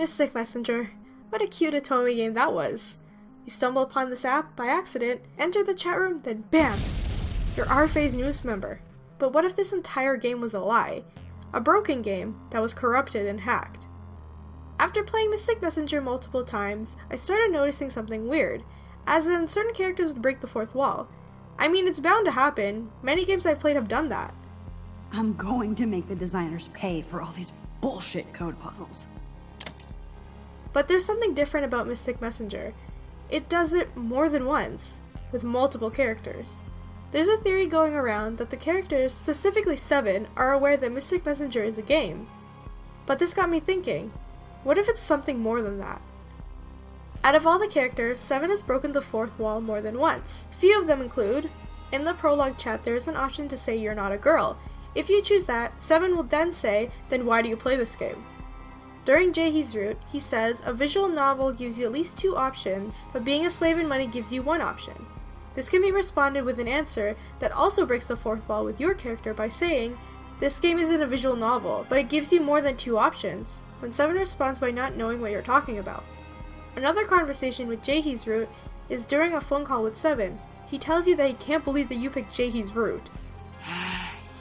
Mystic Messenger. What a cute otome game that was. You stumble upon this app by accident, enter the chat room, then BAM! You're RFA's news member. But what if this entire game was a lie? A broken game that was corrupted and hacked. After playing Mystic Messenger multiple times, I started noticing something weird, as in certain characters would break the fourth wall. I mean, it's bound to happen. Many games I've played have done that. I'm going to make the designers pay for all these bullshit code puzzles. But there's something different about Mystic Messenger. It does it more than once, with multiple characters. There's a theory going around that the characters, specifically 7, are aware that Mystic Messenger is a game. But this got me thinking, what if it's something more than that? Out of all the characters, 7 has broken the fourth wall more than once. Few of them include, in the prologue chat there is an option to say you're not a girl. If you choose that, 7 will then say, then why do you play this game? During Jaehee's route, he says a visual novel gives you at least 2 options, but being a slave in money gives you 1 option. This can be responded with an answer that also breaks the fourth wall with your character by saying, this game isn't a visual novel, but it gives you more than 2 options, when 7 responds by not knowing what you're talking about. Another conversation with Jaehee's route is during a phone call with 7. He tells you that he can't believe that you picked Jaehee's route.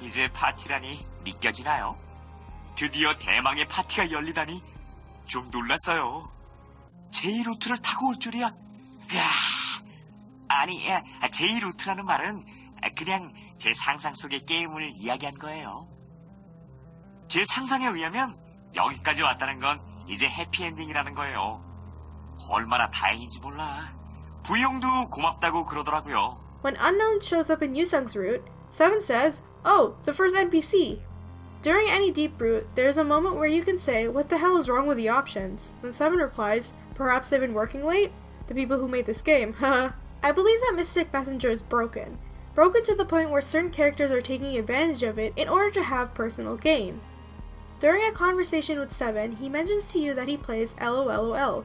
이제 파티라니 믿겨지나요? 드디어 대망의 파티가 열리다니 좀 놀랐어요. 제이 루트를 타고 올 줄이야. 이야, 아니, 제이 루트라는 말은 그냥 제 상상 속의 게임을 이야기한 거예요. 제 상상에 의하면 여기까지 왔다는 건 이제 해피엔딩이라는 거예요. 얼마나 다행인지 몰라. 부용도 고맙다고 그러더라고요. When Unknown shows up in Yusung's route, 7 says, oh, the first NPC. During any deep route, there's a moment where you can say, what the hell is wrong with the options? Then 7 replies, perhaps they've been working late? The people who made this game, haha. I believe that Mystic Messenger is broken. Broken to the point where certain characters are taking advantage of it in order to have personal gain. During a conversation with 7, he mentions to you that he plays LOLOL,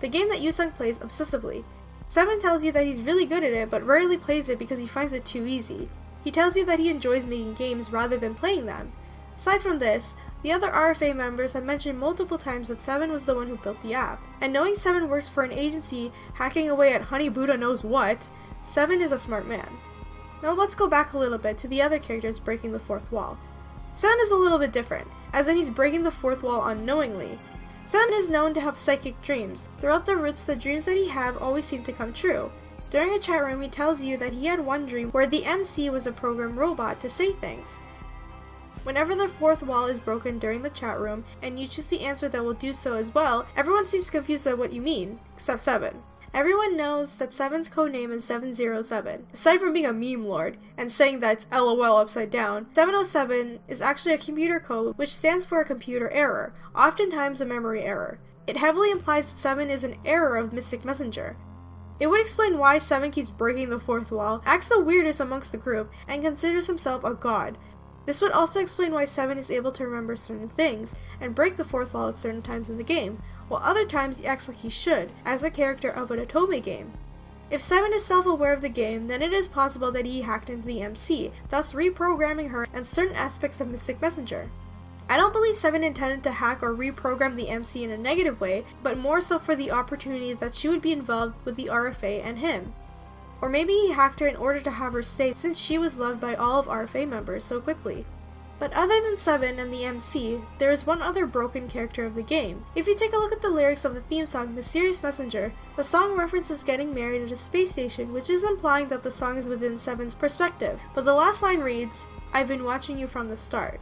the game that Yusung plays obsessively. 7 tells you that he's really good at it but rarely plays it because he finds it too easy. He tells you that he enjoys making games rather than playing them. Aside from this, the other RFA members have mentioned multiple times that 7 was the one who built the app. And knowing 7 works for an agency hacking away at Honey Buddha knows what, 7 is a smart man. Now let's go back a little bit to the other characters breaking the fourth wall. 7 is a little bit different, as in he's breaking the fourth wall unknowingly. 7 is known to have psychic dreams. Throughout the routes, the dreams that he have always seem to come true. During a chat room, he tells you that he had one dream where the MC was a programmed robot to say things. Whenever the fourth wall is broken during the chat room, and you choose the answer that will do so as well, everyone seems confused at what you mean, except 7. Everyone knows that 7's codename is 707. Aside from being a meme lord, and saying that it's LOL upside down, 707 is actually a computer code which stands for a computer error, oftentimes a memory error. It heavily implies that 7 is an error of Mystic Messenger. It would explain why 7 keeps breaking the fourth wall, acts the weirdest amongst the group, and considers himself a god. This would also explain why 7 is able to remember certain things, and break the fourth wall at certain times in the game, while other times he acts like he should, as a character of an otome game. If 7 is self-aware of the game, then it is possible that he hacked into the MC, thus reprogramming her and certain aspects of Mystic Messenger. I don't believe 7 intended to hack or reprogram the MC in a negative way, but more so for the opportunity that she would be involved with the RFA and him. Or maybe he hacked her in order to have her stay since she was loved by all of RFA members so quickly. But other than 7 and the MC, there is one other broken character of the game. If you take a look at the lyrics of the theme song Mysterious Messenger, the song references getting married at a space station, which is implying that the song is within 7's perspective. But the last line reads, I've been watching you from the start.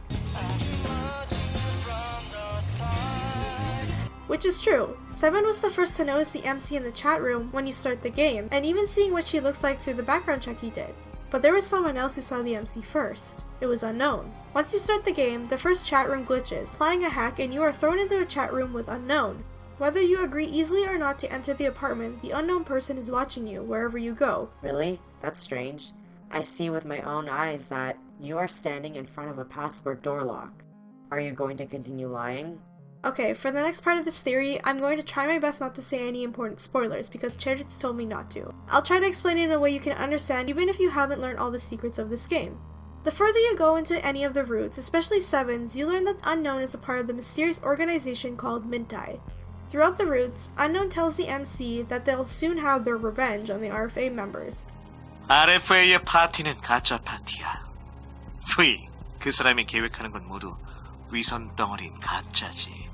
Which is true. 7 was the first to notice the MC in the chat room when you start the game, and even seeing what she looks like through the background check he did. But there was someone else who saw the MC first. It was Unknown. Once you start the game, the first chat room glitches, applying a hack, and you are thrown into a chat room with Unknown. Whether you agree easily or not to enter the apartment, the unknown person is watching you wherever you go. Really? That's strange. I see with my own eyes that you are standing in front of a password door lock. Are you going to continue lying? Okay, for the next part of this theory, I'm going to try my best not to say any important spoilers because Cheritz told me not to. I'll try to explain it in a way you can understand even if you haven't learned all the secrets of this game. The further you go into any of the routes, especially 7's, you learn that Unknown is a part of the mysterious organization called Mintai. Throughout the routes, Unknown tells the MC that they'll soon have their revenge on the RFA members. RFA의 파티는 가짜 파티야. 후이, 그 사람이 계획하는 건 모두 위선 덩어리인 가짜지.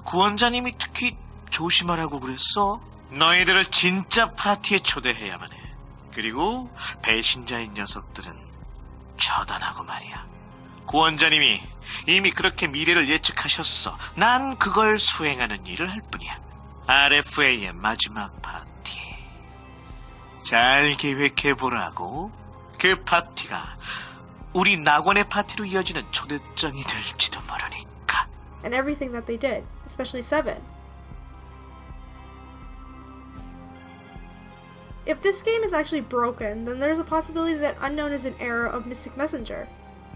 구원자님이 특히 조심하라고 그랬어. 너희들을 진짜 파티에 초대해야만 해. 그리고 배신자인 녀석들은 처단하고 말이야. 구원자님이 이미 그렇게 미래를 예측하셨어. 난 그걸 수행하는 일을 할 뿐이야. RFA의 마지막 파티. 잘 계획해보라고. 그 파티가 우리 낙원의 파티로 이어지는 초대장이 될지도 모르니까. And everything that they did, especially 7. If this game is actually broken, then there's a possibility that Unknown is an error of Mystic Messenger.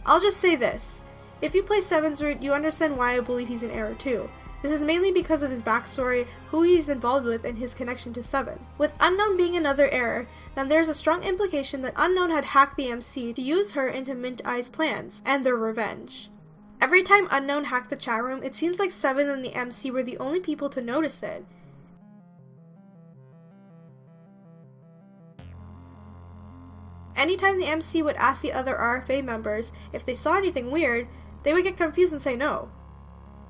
I'll just say this. If you play 7's route, you understand why I believe he's an error too. This is mainly because of his backstory, who he's involved with, and his connection to 7. With Unknown being another error, then there's a strong implication that Unknown had hacked the MC to use her into Mint Eye's plans, and their revenge. Every time Unknown hacked the chat room, it seems like 7 and the MC were the only people to notice it. Anytime the MC would ask the other RFA members if they saw anything weird, they would get confused and say no.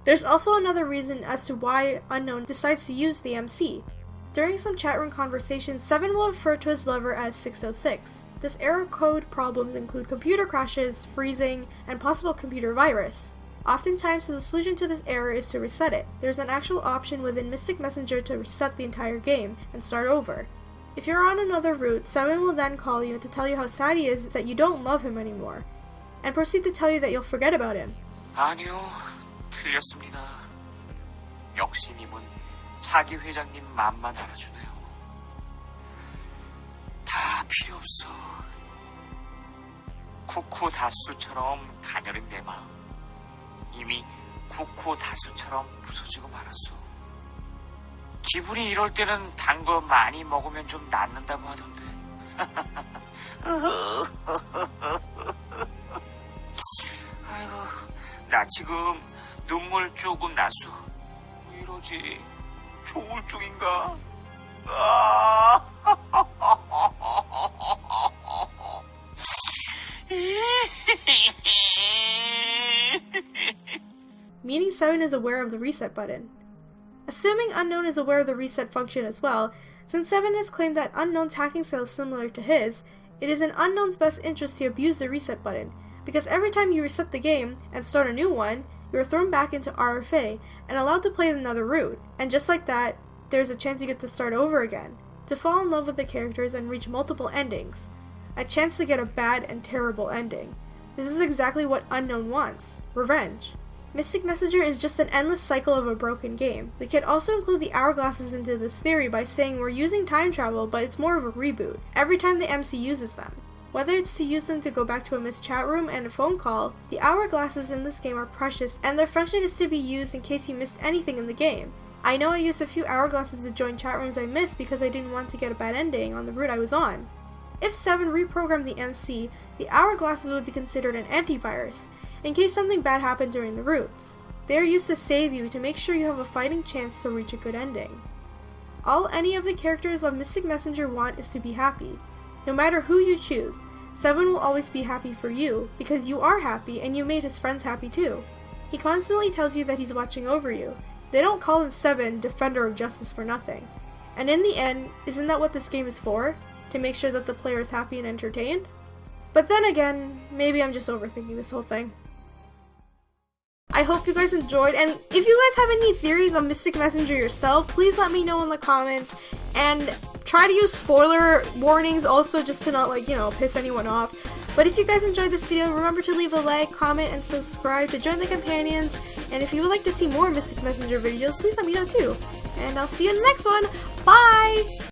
There's also another reason as to why Unknown decides to use the MC. During some chat room conversations, 7 will refer to his lover as 606. This error code problems include computer crashes, freezing, and possible computer virus. Oftentimes, the solution to this error is to reset it. There's an actual option within Mystic Messenger to reset the entire game and start over. If you're on another route, 7 will then call you to tell you how sad he is that you don't love him anymore, and proceed to tell you that you'll forget about him. 아니요, 틀렸습니다. 역시 님은 자기 회장님 맘만 알아주네요. 다 필요 없어. 쿠쿠 다수처럼 가녀린 내 마음 이미 쿠쿠 다수처럼 부서지고 말았어. 기분이 이럴 때는 단 거 많이 먹으면 좀 낫는다고 하던데. 아이고, 나 지금 눈물 조금 났어. 왜 이러지? 조울증인가? Meaning 7 is aware of the reset button. Assuming Unknown is aware of the reset function as well, since 7 has claimed that Unknown's hacking style is similar to his, it is in Unknown's best interest to abuse the reset button, because every time you reset the game and start a new one, you are thrown back into RFA and allowed to play another route, and just like that, there's a chance you get to start over again, to fall in love with the characters and reach multiple endings, a chance to get a bad and terrible ending. This is exactly what Unknown wants, revenge. Mystic Messenger is just an endless cycle of a broken game. We could also include the hourglasses into this theory by saying we're using time travel, but it's more of a reboot, every time the MC uses them. Whether it's to use them to go back to a missed chat room and a phone call, the hourglasses in this game are precious, and their function is to be used in case you missed anything in the game. I know I used a few hourglasses to join chat rooms I missed because I didn't want to get a bad ending on the route I was on. If 7 reprogrammed the MC, the hourglasses would be considered an antivirus, in case something bad happened during the routes. They are used to save you to make sure you have a fighting chance to reach a good ending. All any of the characters of Mystic Messenger want is to be happy. No matter who you choose, 7 will always be happy for you, because you are happy and you made his friends happy too. He constantly tells you that he's watching over you. They don't call him 7, Defender of Justice, for nothing. And in the end, isn't that what this game is for? To make sure that the player is happy and entertained? But then again, maybe I'm just overthinking this whole thing. I hope you guys enjoyed, and if you guys have any theories on Mystic Messenger yourself, please let me know in the comments, and try to use spoiler warnings also, just to not, piss anyone off. But if you guys enjoyed this video, remember to leave a like, comment, and subscribe to join the companions, and if you would like to see more Mystic Messenger videos, please let me know too. And I'll see you in the next one. Bye!